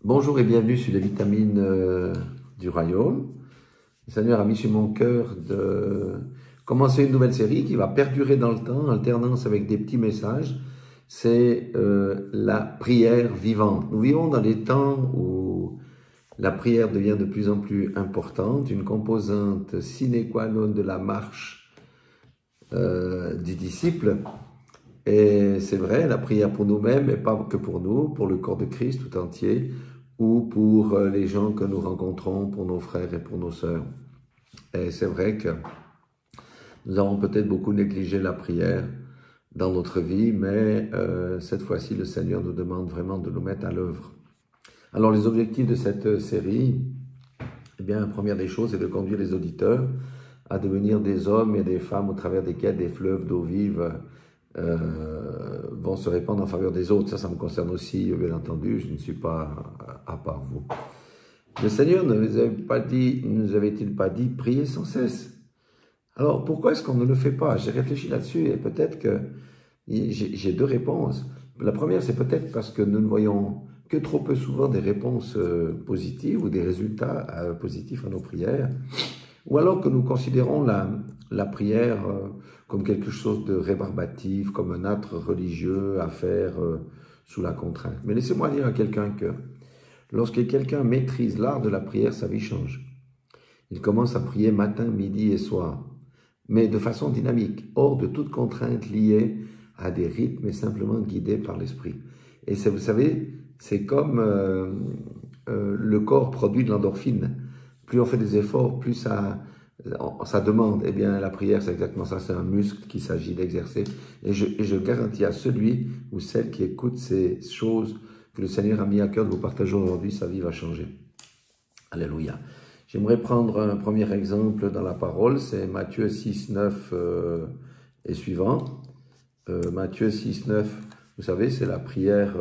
Bonjour et bienvenue sur les vitamines du royaume. Le Seigneur a mis sur mon cœur de commencer une nouvelle série qui va perdurer dans le temps, en alternance avec des petits messages. C'est la prière vivante. Nous vivons dans des temps où la prière devient de plus en plus importante, une composante sine qua non de la marche du disciple. Et c'est vrai, la prière pour nous-mêmes, mais pas que pour nous, pour le corps de Christ tout entier, ou pour les gens que nous rencontrons, pour nos frères et pour nos sœurs. Et c'est vrai que nous avons peut-être beaucoup négligé la prière dans notre vie, mais cette fois-ci, le Seigneur nous demande vraiment de nous mettre à l'œuvre. Alors, les objectifs de cette série, eh bien, la première des choses, c'est de conduire les auditeurs à devenir des hommes et des femmes au travers desquels des fleuves d'eau vive vont se répandre en faveur des autres. Ça me concerne aussi, bien entendu, je ne suis pas à part vous. Le Seigneur ne nous avait-il pas dit, priez sans cesse? Alors, pourquoi est-ce qu'on ne le fait pas? J'ai réfléchi là-dessus et peut-être que j'ai deux réponses. La première, c'est peut-être parce que nous ne voyons que trop peu souvent des réponses positives ou des résultats positifs à nos prières, ou alors que nous considérons la prière comme quelque chose de rébarbatif, comme un acte religieux à faire sous la contrainte. Mais laissez-moi dire à quelqu'un que lorsque quelqu'un maîtrise l'art de la prière, sa vie change. Il commence à prier matin, midi et soir, mais de façon dynamique, hors de toute contrainte liée à des rythmes et simplement guidé par l'esprit. Et vous savez, c'est comme le corps produit de l'endorphine. Plus on fait des efforts, plus ça demande. Eh bien, la prière, c'est exactement ça. C'est un muscle qu'il s'agit d'exercer. Et je garantis à celui ou celle qui écoute ces choses que le Seigneur a mis à cœur de vous partager aujourd'hui, sa vie va changer. Alléluia. J'aimerais prendre un premier exemple dans la parole. C'est Matthieu 6, 9 et suivant. Matthieu 6, 9, vous savez, c'est la prière,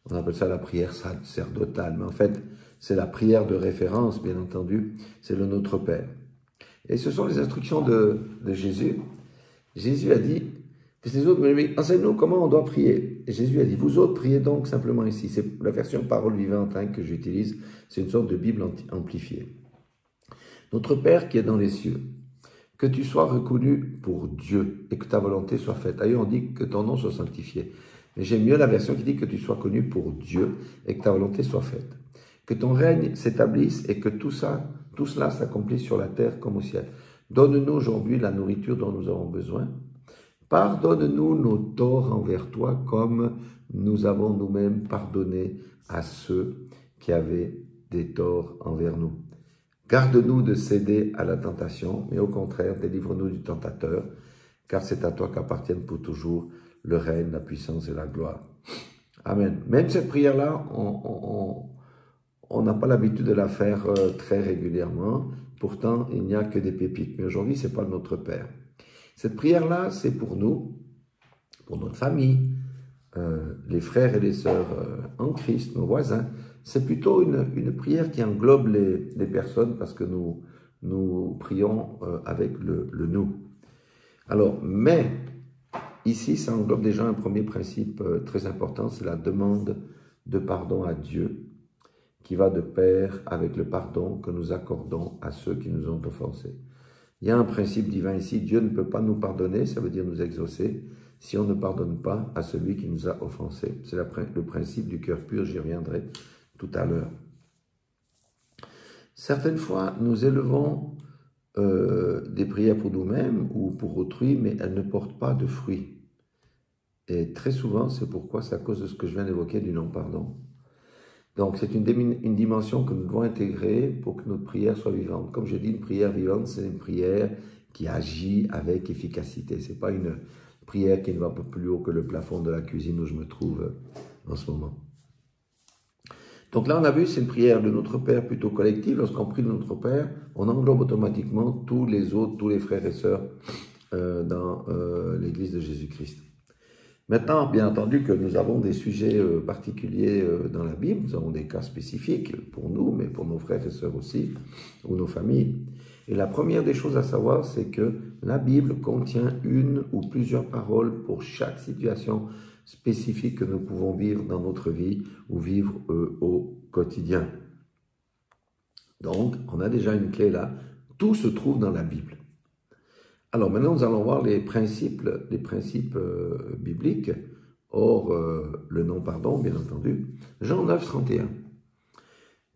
on appelle ça la prière sacerdotale, mais en fait, c'est la prière de référence, bien entendu, c'est le Notre Père. Et ce sont les instructions de Jésus. Jésus a dit, les autres me disent, enseigne-nous comment on doit prier. Et Jésus a dit, vous autres priez donc simplement ici. C'est la version parole vivante que j'utilise, c'est une sorte de Bible amplifiée. Notre Père qui est dans les cieux, que tu sois reconnu pour Dieu et que ta volonté soit faite. Ailleurs, on dit que ton nom soit sanctifié. Mais j'aime mieux la version qui dit que tu sois connu pour Dieu et que ta volonté soit faite. Que ton règne s'établisse et que tout cela s'accomplisse sur la terre comme au ciel. Donne-nous aujourd'hui la nourriture dont nous avons besoin. Pardonne-nous nos torts envers toi comme nous avons nous-mêmes pardonné à ceux qui avaient des torts envers nous. Garde-nous de céder à la tentation, mais au contraire, délivre-nous du tentateur, car c'est à toi qu'appartiennent pour toujours le règne, la puissance et la gloire. Amen. Même cette prière-là, on n'a pas l'habitude de la faire très régulièrement. Pourtant, il n'y a que des pépites. Mais aujourd'hui, ce n'est pas Notre Père. Cette prière-là, c'est pour nous, pour notre famille, les frères et les sœurs en Christ, nos voisins. C'est plutôt une prière qui englobe les personnes parce que nous prions avec le nous. Alors, mais ici, ça englobe déjà un premier principe très important, c'est la demande de pardon à Dieu, qui va de pair avec le pardon que nous accordons à ceux qui nous ont offensés. Il y a un principe divin ici, Dieu ne peut pas nous pardonner, ça veut dire nous exaucer, si on ne pardonne pas à celui qui nous a offensés. C'est le principe du cœur pur, j'y reviendrai tout à l'heure. Certaines fois, nous élevons des prières pour nous-mêmes ou pour autrui, mais elles ne portent pas de fruits. Et très souvent, c'est pourquoi c'est à cause de ce que je viens d'évoquer du non-pardon. Donc, c'est une dimension que nous devons intégrer pour que notre prière soit vivante. Comme je dis, une prière vivante, c'est une prière qui agit avec efficacité. Ce n'est pas une prière qui ne va pas plus haut que le plafond de la cuisine où je me trouve en ce moment. Donc là, on a vu, c'est une prière de Notre Père plutôt collective. Lorsqu'on prie de Notre Père, on englobe automatiquement tous les autres, tous les frères et sœurs dans l'Église de Jésus-Christ. Maintenant, bien entendu que nous avons des sujets particuliers dans la Bible, nous avons des cas spécifiques pour nous, mais pour nos frères et sœurs aussi, ou nos familles. Et la première des choses à savoir, c'est que la Bible contient une ou plusieurs paroles pour chaque situation spécifiques que nous pouvons vivre dans notre vie ou vivre au quotidien. Donc, on a déjà une clé là. Tout se trouve dans la Bible. Alors maintenant, nous allons voir les principes bibliques. Or, le non-pardon, bien entendu. Jean 9, 31.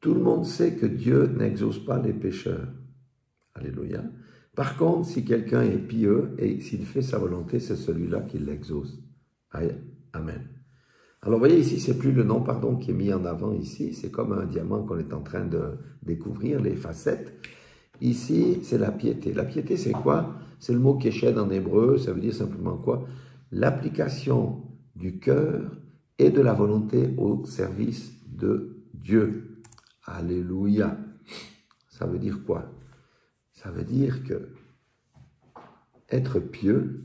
Tout le monde sait que Dieu n'exauce pas les pécheurs. Alléluia. Par contre, si quelqu'un est pieux et s'il fait sa volonté, c'est celui-là qui l'exauce. Amen. Alors, vous voyez ici, c'est plus le non-pardon qui est mis en avant ici. C'est comme un diamant qu'on est en train de découvrir, les facettes. Ici, c'est la piété. La piété, c'est quoi? C'est le mot kéched en hébreu. Ça veut dire simplement quoi? L'application du cœur et de la volonté au service de Dieu. Alléluia. Ça veut dire quoi? Ça veut dire que être pieux,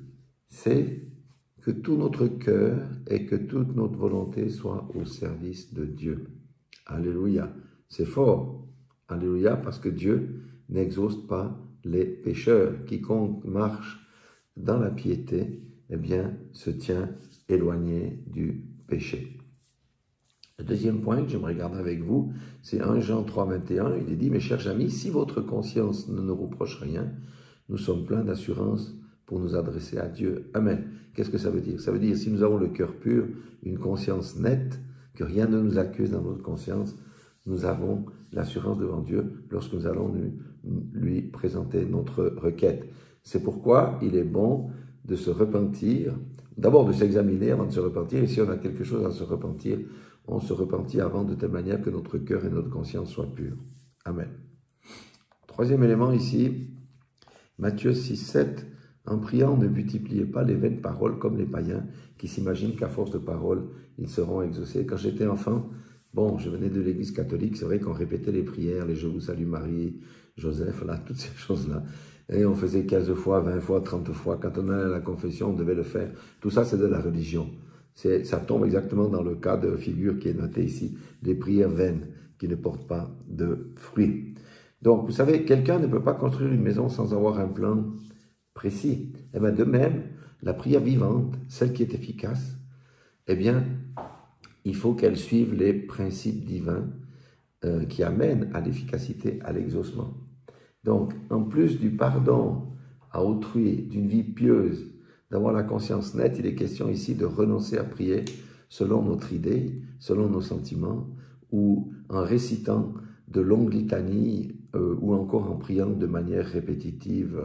c'est que tout notre cœur et que toute notre volonté soit au service de Dieu. Alléluia. C'est fort. Alléluia, parce que Dieu n'exauce pas les pécheurs. Quiconque marche dans la piété, eh bien, se tient éloigné du péché. Le deuxième point que j'aimerais regarder avec vous, c'est 1 Jean 3, 21. Il est dit, mes chers amis, si votre conscience ne nous reproche rien, nous sommes pleins d'assurance pour nous adresser à Dieu. Amen. Qu'est-ce que ça veut dire? Ça veut dire, si nous avons le cœur pur, une conscience nette, que rien ne nous accuse dans notre conscience, nous avons l'assurance devant Dieu lorsque nous allons lui présenter notre requête. C'est pourquoi il est bon de se repentir, d'abord de s'examiner avant de se repentir, et si on a quelque chose à se repentir, on se repentit avant de telle manière que notre cœur et notre conscience soient purs. Amen. Troisième élément ici, Matthieu 6, 7, en priant, ne multipliez pas les vaines paroles comme les païens qui s'imaginent qu'à force de paroles, ils seront exaucés. Quand j'étais enfant, bon, je venais de l'église catholique, c'est vrai qu'on répétait les prières, les Je vous salue Marie, Joseph, là, toutes ces choses-là. Et on faisait 15 fois, 20 fois, 30 fois. Quand on allait à la confession, on devait le faire. Tout ça, c'est de la religion. Ça tombe exactement dans le cas de figure qui est noté ici, des prières vaines qui ne portent pas de fruits. Donc, vous savez, quelqu'un ne peut pas construire une maison sans avoir un plan précis. Et bien, de même, la prière vivante, celle qui est efficace, eh bien, il faut qu'elle suive les principes divins qui amènent à l'efficacité, à l'exaucement. Donc, en plus du pardon à autrui, d'une vie pieuse, d'avoir la conscience nette, il est question ici de renoncer à prier selon notre idée, selon nos sentiments, ou en récitant de longues litanies, ou encore en priant de manière répétitive,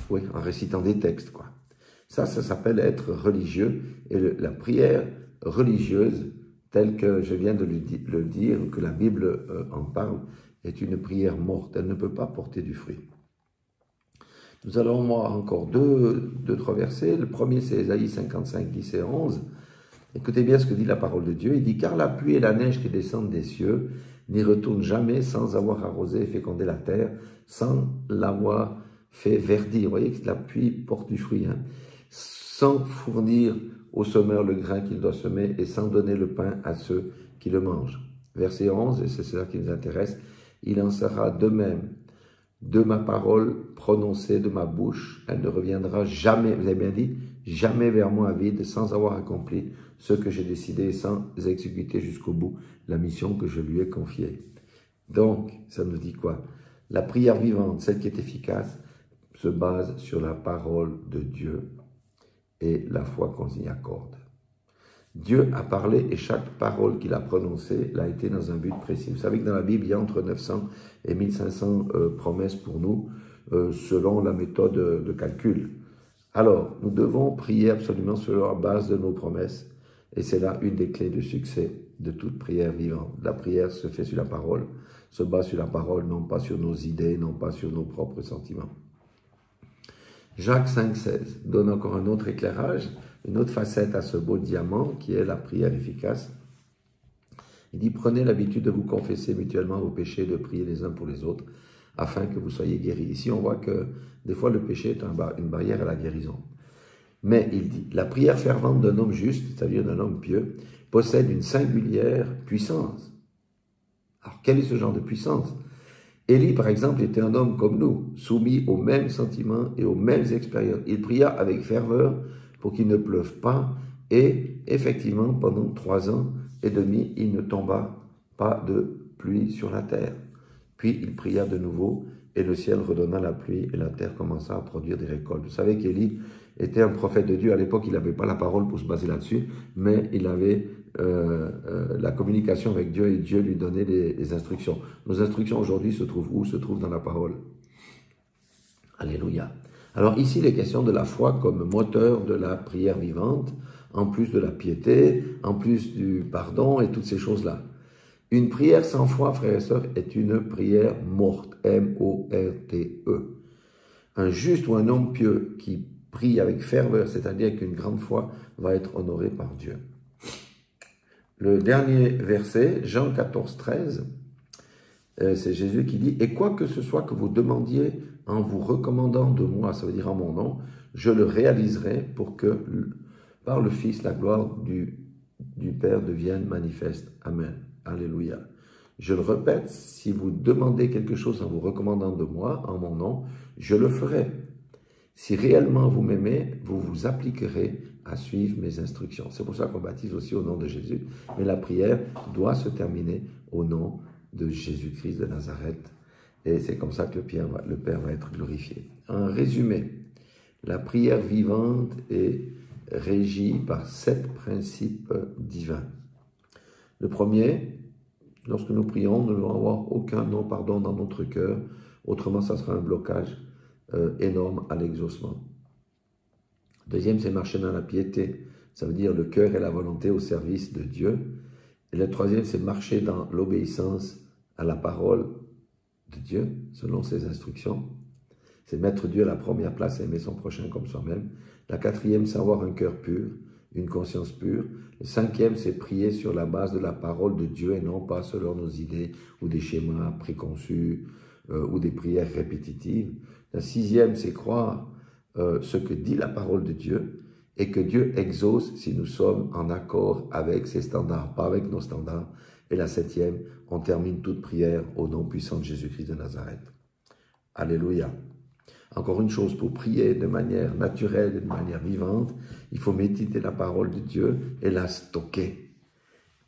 oui, en récitant des textes, quoi. Ça s'appelle être religieux, et la prière religieuse, telle que je viens de le dire, que la Bible en parle, est une prière morte, elle ne peut pas porter du fruit. Nous allons voir encore deux, trois versets. Le premier, c'est Ésaïe 55, 10 et 11. Écoutez bien ce que dit la parole de Dieu. Il dit « Car la pluie et la neige qui descendent des cieux n'y retournent jamais sans avoir arrosé et fécondé la terre, sans l'avoir fait verdir. » Vous voyez que la pluie porte du fruit. Hein, sans fournir au semeur le grain qu'il doit semer et sans donner le pain à ceux qui le mangent. Verset 11, et c'est cela qui nous intéresse. « Il en sera de même de ma parole prononcée de ma bouche, elle ne reviendra jamais, vous avez bien dit, jamais vers moi vide, sans avoir accompli ce que j'ai décidé, sans exécuter jusqu'au bout la mission que je lui ai confiée. » Donc, ça nous dit quoi? La prière vivante, celle qui est efficace, se base sur la parole de Dieu et la foi qu'on y accorde. Dieu a parlé et chaque parole qu'il a prononcée l'a été dans un but précis. Vous savez que dans la Bible, il y a entre 900 et 1500 promesses pour nous, selon la méthode de calcul. Alors, nous devons prier absolument sur la base de nos promesses, et c'est là une des clés de succès de toute prière vivante. La prière se fait sur la parole, se base sur la parole, non pas sur nos idées, non pas sur nos propres sentiments. Jacques 5,16 donne encore un autre éclairage, une autre facette à ce beau diamant qui est la prière efficace. Il dit « Prenez l'habitude de vous confesser mutuellement vos péchés, de prier les uns pour les autres, afin que vous soyez guéris. » Ici, on voit que des fois, le péché est une barrière à la guérison. Mais il dit « La prière fervente d'un homme juste, c'est-à-dire d'un homme pieux, possède une singulière puissance. » Alors, quel est ce genre de puissance? Élie, par exemple, était un homme comme nous, soumis aux mêmes sentiments et aux mêmes expériences. Il pria avec ferveur pour qu'il ne pleuve pas Et effectivement, pendant 3 ans et demi, il ne tomba pas de pluie sur la terre. Puis il pria de nouveau, et le ciel redonna la pluie, et la terre commença à produire des récoltes. Vous savez qu'Élie était un prophète de Dieu. À l'époque, il n'avait pas la parole pour se baser là-dessus, mais il avait la communication avec Dieu, et Dieu lui donnait les instructions. Nos instructions aujourd'hui se trouvent où? Se trouvent dans la parole. Alléluia. Alors ici, il est question de la foi comme moteur de la prière vivante, en plus de la piété, en plus du pardon et toutes ces choses-là. Une prière sans foi, frères et sœurs, est une prière morte, M-O-R-T-E. Un juste ou un homme pieux qui prie avec ferveur, c'est-à-dire avec une grande foi, va être honoré par Dieu. Le dernier verset, Jean 14, 13, c'est Jésus qui dit « Et quoi que ce soit que vous demandiez en vous recommandant de moi, ça veut dire en mon nom, je le réaliserai pour que par le Fils, la gloire du Père devienne manifeste. Amen. Alléluia. Je le répète, si vous demandez quelque chose en vous recommandant de moi, en mon nom, je le ferai. Si réellement vous m'aimez, vous vous appliquerez à suivre mes instructions. C'est pour ça qu'on baptise aussi au nom de Jésus. Mais la prière doit se terminer au nom de Jésus-Christ de Nazareth. Et c'est comme ça que le Père va être glorifié. En résumé, la prière vivante est régie par 7 principes divins. Le premier, lorsque nous prions, nous ne devons avoir aucun non-pardon dans notre cœur, autrement ça sera un blocage énorme à l'exaucement. Deuxième, c'est marcher dans la piété, ça veut dire le cœur et la volonté au service de Dieu. Et le troisième, c'est marcher dans l'obéissance à la parole de Dieu, selon ses instructions. C'est mettre Dieu à la première place et aimer son prochain comme soi-même. La quatrième, c'est avoir un cœur pur, une conscience pure. Le cinquième, c'est prier sur la base de la parole de Dieu et non pas selon nos idées ou des schémas préconçus ou des prières répétitives. La sixième, c'est croire ce que dit la parole de Dieu et que Dieu exauce si nous sommes en accord avec ses standards, pas avec nos standards. Et la septième, on termine toute prière au nom puissant de Jésus-Christ de Nazareth. Alléluia. Encore une chose, pour prier de manière naturelle et de manière vivante, il faut méditer la parole de Dieu et la stocker.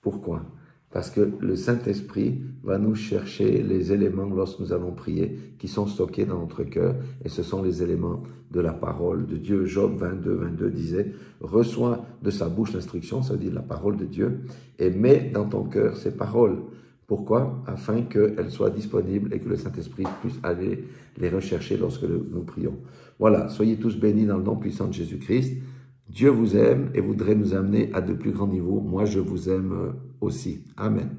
Pourquoi? Parce que le Saint-Esprit va nous chercher les éléments lorsque nous allons prier qui sont stockés dans notre cœur et ce sont les éléments de la parole de Dieu. Job 22, 22 disait « Reçois de sa bouche l'instruction », ça veut dire la parole de Dieu, et mets dans ton cœur ces paroles. Pourquoi? Afin qu'elles soient disponibles et que le Saint-Esprit puisse aller les rechercher lorsque nous prions. Voilà, soyez tous bénis dans le nom puissant de Jésus-Christ. Dieu vous aime et voudrait nous amener à de plus grands niveaux. Moi, je vous aime aussi. Amen.